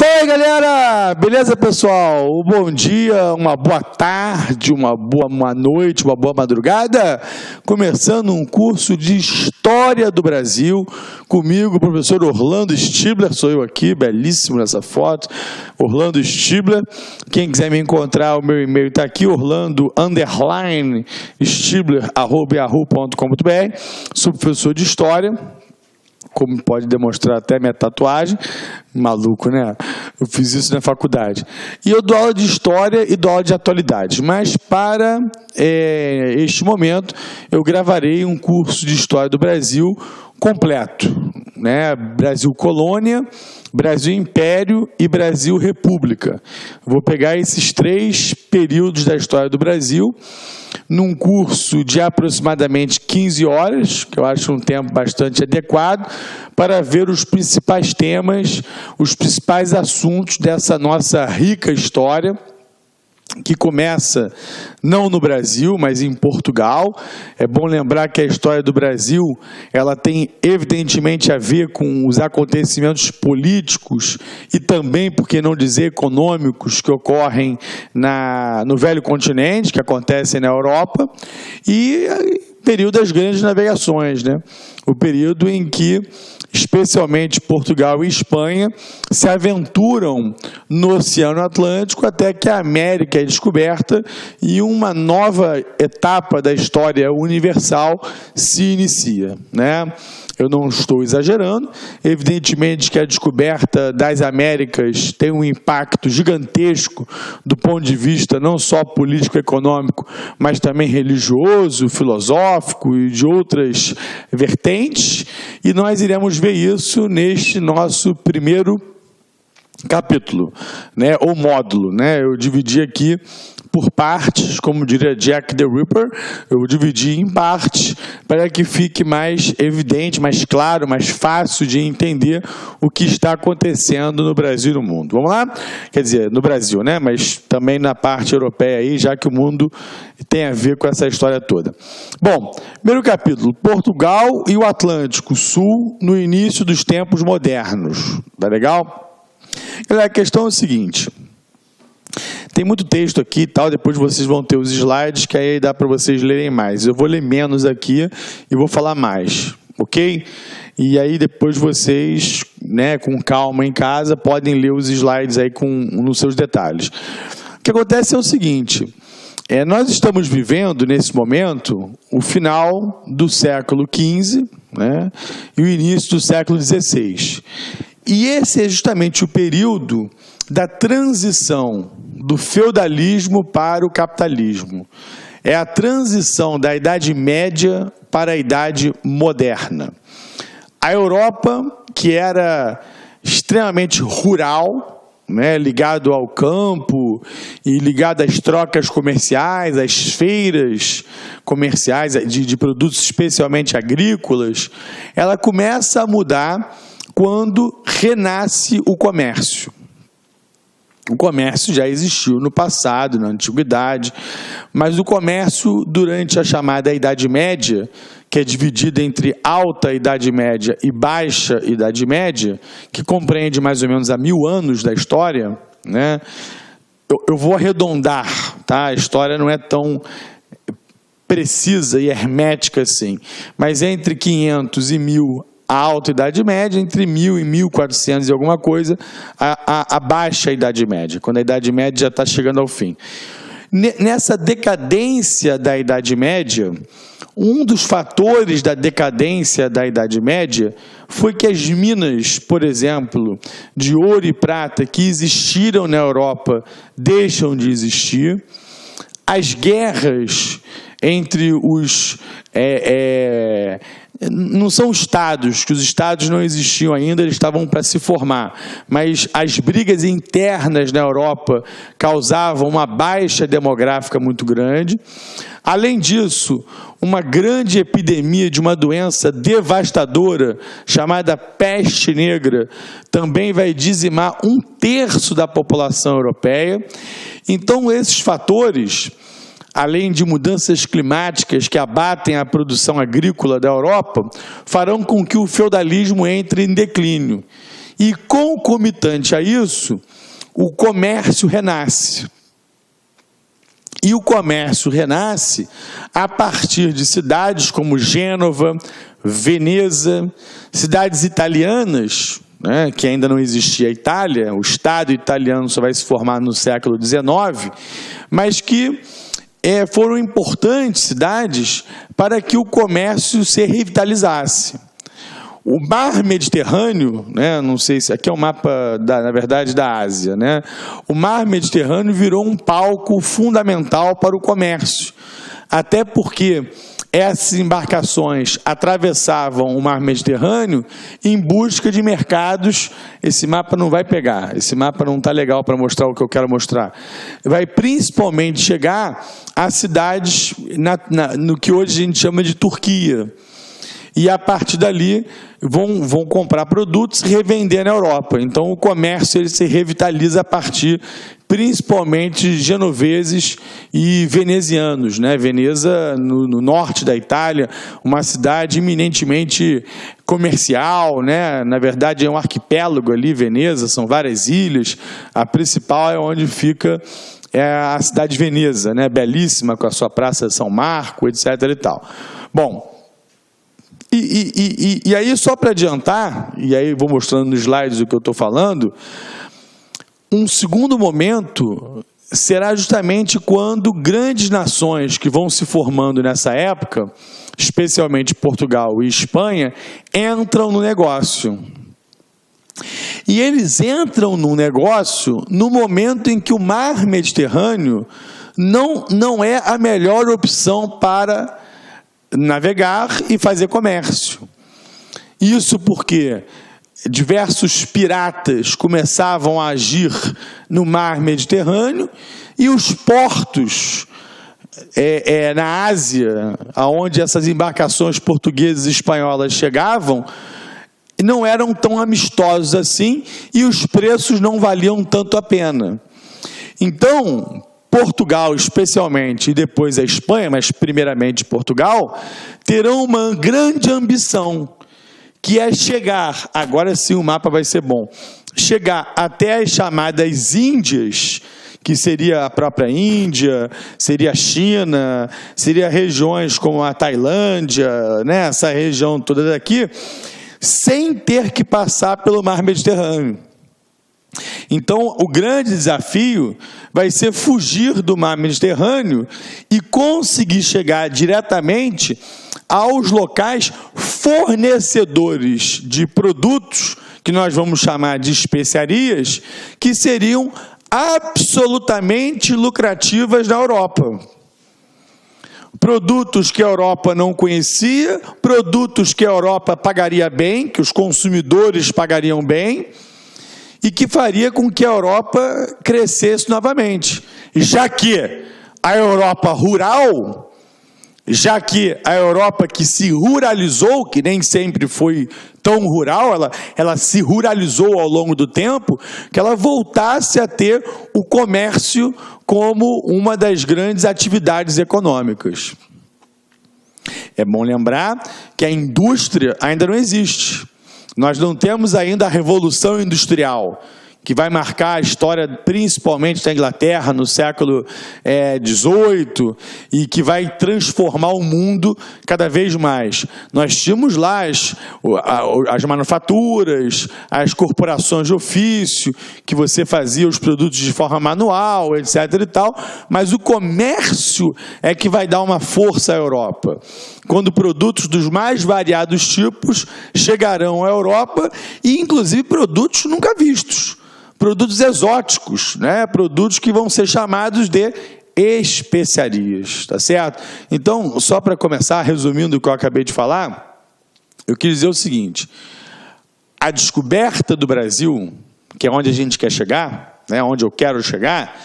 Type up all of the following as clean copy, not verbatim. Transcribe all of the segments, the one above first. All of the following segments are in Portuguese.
Fala aí, galera! Beleza, pessoal? Bom dia, uma boa tarde, uma boa noite, uma boa madrugada. Começando um curso de História do Brasil, comigo, o professor Orlando Stibler, sou eu aqui, belíssimo nessa foto, Orlando Stibler. Quem quiser me encontrar, o meu e-mail está aqui, orlando_stibler@yahoo.com.br. Sou professor de História, como pode demonstrar até minha tatuagem, maluco, né? Eu fiz isso na faculdade. E eu dou aula de História e dou aula de Atualidades, mas para este momento eu gravarei um curso de História do Brasil completo, né? Brasil Colônia, Brasil Império e Brasil República. Vou pegar esses três períodos da história do Brasil num curso de aproximadamente 15 horas, que eu acho um tempo bastante adequado, para ver os principais temas, os principais assuntos dessa nossa rica história, que começa não no Brasil, mas em Portugal. É bom lembrar que a história do Brasil, ela tem evidentemente a ver com os acontecimentos políticos e também, por que não dizer, econômicos que ocorrem no velho continente, que acontecem na Europa, e período das grandes navegações, né? O período em que especialmente Portugal e Espanha, se aventuram no Oceano Atlântico até que a América é descoberta e uma nova etapa da história universal se inicia, né? Eu não estou exagerando, evidentemente que a descoberta das Américas tem um impacto gigantesco do ponto de vista não só político-econômico, mas também religioso, filosófico e de outras vertentes, e nós iremos ver isso neste nosso primeiro capítulo, né, ou módulo, né? Eu dividi aqui por partes, como diria Jack the Ripper, eu dividi em partes para que fique mais evidente, mais claro, mais fácil de entender o que está acontecendo no Brasil e no mundo. Vamos lá? Quer dizer, no Brasil, né? Mas também na parte europeia aí, já que o mundo tem a ver com essa história toda. Bom, primeiro capítulo, Portugal e o Atlântico Sul no início dos tempos modernos. Tá legal? A questão é o seguinte: tem muito texto aqui e tal, depois vocês vão ter os slides, que aí dá para vocês lerem mais. Eu vou ler menos aqui e vou falar mais, ok? E aí depois vocês, né, com calma em casa, podem ler os slides aí nos seus detalhes. O que acontece é o seguinte: nós estamos vivendo, nesse momento, o final do século XV, né, e o início do século XVI. E esse é justamente o período da transição do feudalismo para o capitalismo. É a transição da Idade Média para a Idade Moderna. A Europa, que era extremamente rural, né, ligado ao campo e ligado às trocas comerciais, às feiras comerciais de produtos especialmente agrícolas, ela começa a mudar quando renasce o comércio. O comércio já existiu no passado, na antiguidade, mas o comércio durante a chamada Idade Média, que é dividida entre alta Idade Média e baixa Idade Média, que compreende mais ou menos há 1000 anos da história, né? Eu vou arredondar, tá? A história não é tão precisa e hermética assim, mas entre 500 e 1000 a alta Idade Média, entre 1000 e 1400 e alguma coisa, a baixa Idade Média, quando a Idade Média já está chegando ao fim. Nessa decadência da Idade Média, um dos fatores da decadência da Idade Média foi que as minas, por exemplo, de ouro e prata que existiram na Europa deixam de existir, as guerras entre os... não são estados, que os estados não existiam ainda, eles estavam para se formar, mas as brigas internas na Europa causavam uma baixa demográfica muito grande. Além disso, uma grande epidemia de uma doença devastadora, chamada peste negra, também vai dizimar 1/3 da população europeia. Então, esses fatores, além de mudanças climáticas que abatem a produção agrícola da Europa, farão com que o feudalismo entre em declínio. E concomitante a isso, o comércio renasce. E o comércio renasce a partir de cidades como Gênova, Veneza, cidades italianas, né, que ainda não existia a Itália, o Estado italiano só vai se formar no século XIX, mas que foram importantes cidades para que o comércio se revitalizasse. O mar Mediterrâneo, né, não sei se aqui é um mapa, na verdade, da Ásia, né? O mar Mediterrâneo virou um palco fundamental para o comércio, até porque essas embarcações atravessavam o mar Mediterrâneo em busca de mercados. Esse mapa não vai pegar, esse mapa não está legal para mostrar o que eu quero mostrar. Vai principalmente chegar a cidades no que hoje a gente chama de Turquia. E a partir dali vão comprar produtos e revender na Europa. Então o comércio ele se revitaliza a partir principalmente de genoveses e venezianos, né? Veneza, no norte da Itália, uma cidade eminentemente comercial, né? Na verdade é um arquipélago ali, Veneza, são várias ilhas. A principal é onde fica a cidade de Veneza, né? Belíssima, com a sua praça de São Marco, etc. e tal. Bom, e aí, só para adiantar, e aí vou mostrando nos slides o que eu estou falando, um segundo momento será justamente quando grandes nações que vão se formando nessa época, especialmente Portugal e Espanha, entram no negócio. E eles entram no negócio no momento em que o mar Mediterrâneo não é a melhor opção para navegar e fazer comércio. Isso porque diversos piratas começavam a agir no mar Mediterrâneo e os portos na Ásia, aonde essas embarcações portuguesas e espanholas chegavam, não eram tão amistosos assim e os preços não valiam tanto a pena. Então, Portugal, especialmente, e depois a Espanha, mas primeiramente Portugal, terão uma grande ambição, que é chegar, agora sim o mapa vai ser bom, chegar até as chamadas Índias, que seria a própria Índia, seria a China, seria regiões como a Tailândia, né, essa região toda daqui, sem ter que passar pelo mar Mediterrâneo. Então, o grande desafio vai ser fugir do mar Mediterrâneo e conseguir chegar diretamente aos locais fornecedores de produtos, que nós vamos chamar de especiarias, que seriam absolutamente lucrativas na Europa. Produtos que a Europa não conhecia, produtos que a Europa pagaria bem, que os consumidores pagariam bem, e que faria com que a Europa crescesse novamente. Já que a Europa rural, já que a Europa que se ruralizou, que nem sempre foi tão rural, ela se ruralizou ao longo do tempo, que ela voltasse a ter o comércio como uma das grandes atividades econômicas. É bom lembrar que a indústria ainda não existe. Nós não temos ainda a Revolução Industrial, que vai marcar a história principalmente da Inglaterra no século XVIII e que vai transformar o mundo cada vez mais. Nós tínhamos lá as manufaturas, as corporações de ofício, que você fazia os produtos de forma manual, etc. e tal, mas o comércio é que vai dar uma força à Europa. Quando produtos dos mais variados tipos chegarão à Europa e, inclusive, produtos nunca vistos. Produtos exóticos, né? Produtos que vão ser chamados de especiarias, tá certo? Então, só para começar, resumindo o que eu acabei de falar, eu quis dizer o seguinte: a descoberta do Brasil, que é onde a gente quer chegar, né? Onde eu quero chegar,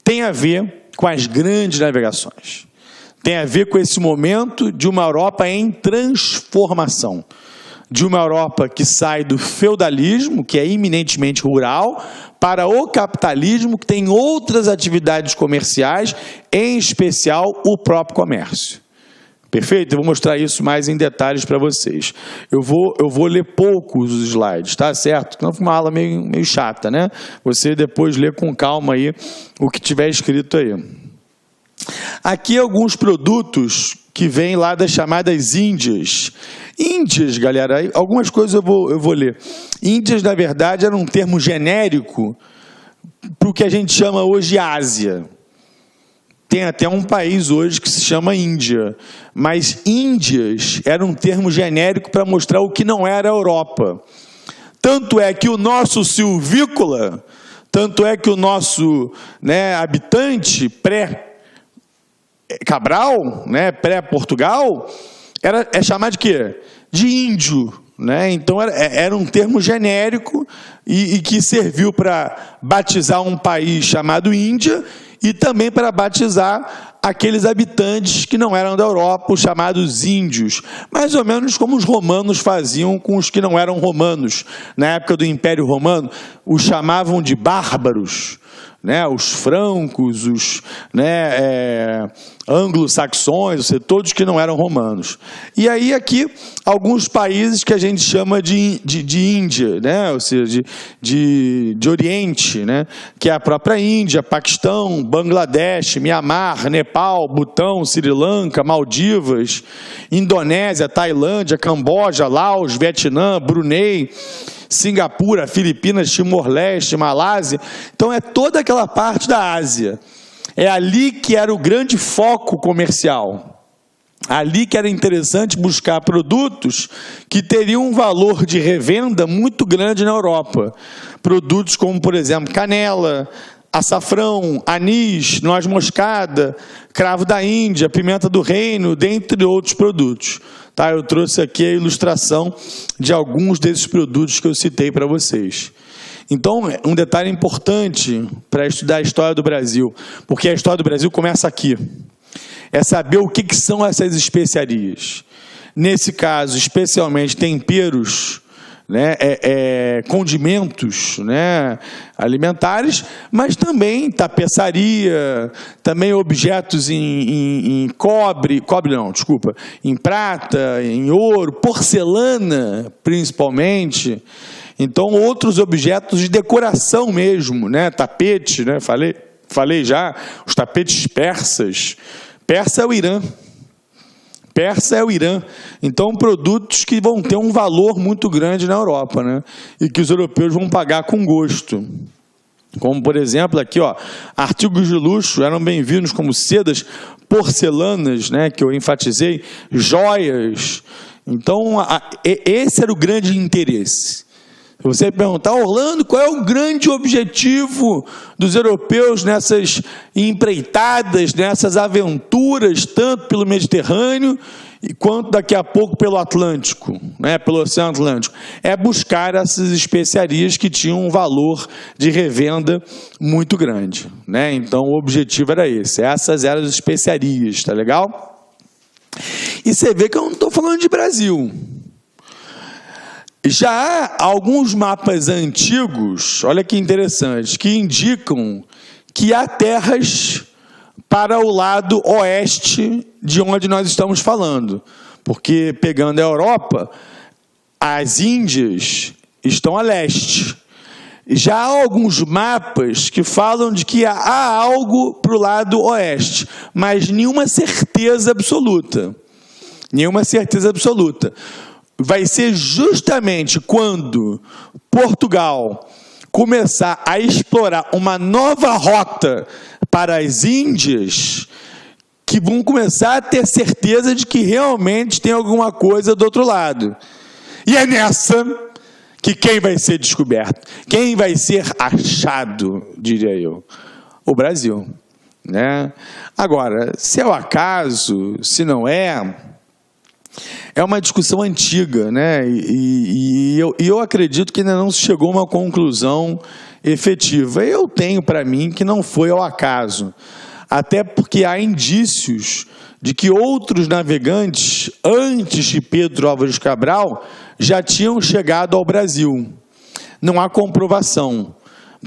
tem a ver com as grandes navegações. Tem a ver com esse momento de uma Europa em transformação. De uma Europa que sai do feudalismo, que é eminentemente rural, para o capitalismo, que tem outras atividades comerciais, em especial o próprio comércio. Perfeito? Eu vou mostrar isso mais em detalhes para vocês. Eu vou ler poucos os slides, tá certo? Não foi uma aula meio chata, né? Você depois lê com calma aí o que tiver escrito aí. Aqui alguns produtos que vêm lá das chamadas Índias. Índias, galera, algumas coisas eu vou ler. Índias, na verdade, era um termo genérico para o que a gente chama hoje de Ásia. Tem até um país hoje que se chama Índia, mas Índias era um termo genérico para mostrar o que não era a Europa. Tanto é que o nosso silvícola, tanto é que o nosso habitante pré-Cabral, pré-Portugal, é chamado de quê? De índio. Então era um termo genérico e que serviu para batizar um país chamado Índia e também para batizar aqueles habitantes que não eram da Europa, os chamados índios, mais ou menos como os romanos faziam com os que não eram romanos. Na época do Império Romano, os chamavam de bárbaros, os francos, os anglo-saxões, ou seja, todos que não eram romanos. E aí aqui, alguns países que a gente chama de Índia, ou seja, de Oriente, que é a própria Índia, Paquistão, Bangladesh, Mianmar, Nepal, Butão, Sri Lanka, Maldivas, Indonésia, Tailândia, Camboja, Laos, Vietnã, Brunei, Singapura, Filipinas, Timor-Leste, Malásia. Então é toda aquela parte da Ásia. É ali que era o grande foco comercial. Ali que era interessante buscar produtos que teriam um valor de revenda muito grande na Europa. Produtos como, por exemplo, canela, açafrão, anis, noz moscada, cravo da Índia, pimenta do reino, dentre outros produtos. Tá? Eu trouxe aqui a ilustração de alguns desses produtos que eu citei para vocês. Então, um detalhe importante para estudar a história do Brasil, porque a história do Brasil começa aqui, é saber o que são essas especiarias. Nesse caso, especialmente temperos, condimentos alimentares, mas também tapeçaria, também objetos em em prata, em ouro, porcelana, principalmente. Então, outros objetos de decoração mesmo, tapete, falei já, os tapetes persas. Persa é o Irã. Então, produtos que vão ter um valor muito grande na Europa, e que os europeus vão pagar com gosto. Como, por exemplo, aqui, artigos de luxo eram bem-vindos como sedas, porcelanas, que eu enfatizei, joias. Então, esse era o grande interesse. Se você perguntar, Orlando, qual é o grande objetivo dos europeus nessas empreitadas, nessas aventuras, tanto pelo Mediterrâneo, quanto daqui a pouco pelo Atlântico, pelo Oceano Atlântico? É buscar essas especiarias que tinham um valor de revenda muito grande. Então, o objetivo era esse. Essas eram as especiarias, tá legal? E você vê que eu não estou falando de Brasil. Já há alguns mapas antigos, olha que interessante, que indicam que há terras para o lado oeste de onde nós estamos falando. Porque, pegando a Europa, as Índias estão a leste. Já há alguns mapas que falam de que há algo para o lado oeste, mas nenhuma certeza absoluta. Vai ser justamente quando Portugal começar a explorar uma nova rota para as Índias, que vão começar a ter certeza de que realmente tem alguma coisa do outro lado. E é nessa que quem vai ser descoberto? Quem vai ser achado, diria eu? O Brasil. Agora, se é o acaso, se não é uma discussão antiga, e eu acredito que ainda não se chegou a uma conclusão efetiva. Eu tenho para mim que não foi ao acaso, até porque há indícios de que outros navegantes, antes de Pedro Álvares Cabral, já tinham chegado ao Brasil. Não há comprovação.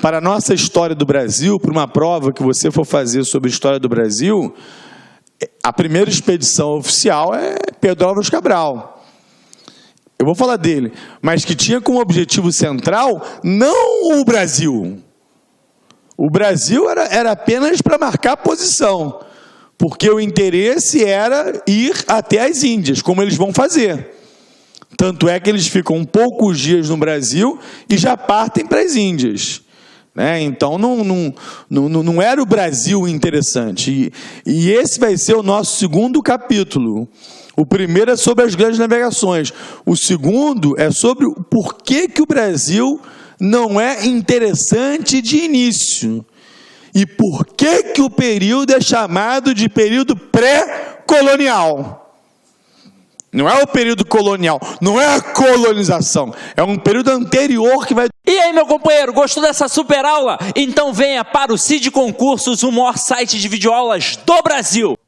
Para a nossa história do Brasil, para uma prova que você for fazer sobre a história do Brasil, A primeira expedição oficial é Pedro Álvares Cabral. Eu vou falar dele, mas que tinha como objetivo central não o Brasil. O Brasil era apenas para marcar posição, porque o interesse era ir até as Índias, como eles vão fazer. Tanto é que eles ficam poucos dias no Brasil e já partem para as Índias. Então, não era o Brasil interessante. E esse vai ser o nosso segundo capítulo. O primeiro é sobre as grandes navegações. O segundo é sobre o porquê que o Brasil não é interessante de início. E por que o período é chamado de período pré-colonial. Não é o período colonial, não é a colonização. É um período anterior que vai... E aí, meu companheiro, gostou dessa super aula? Então venha para o CID Concursos, o maior site de videoaulas do Brasil.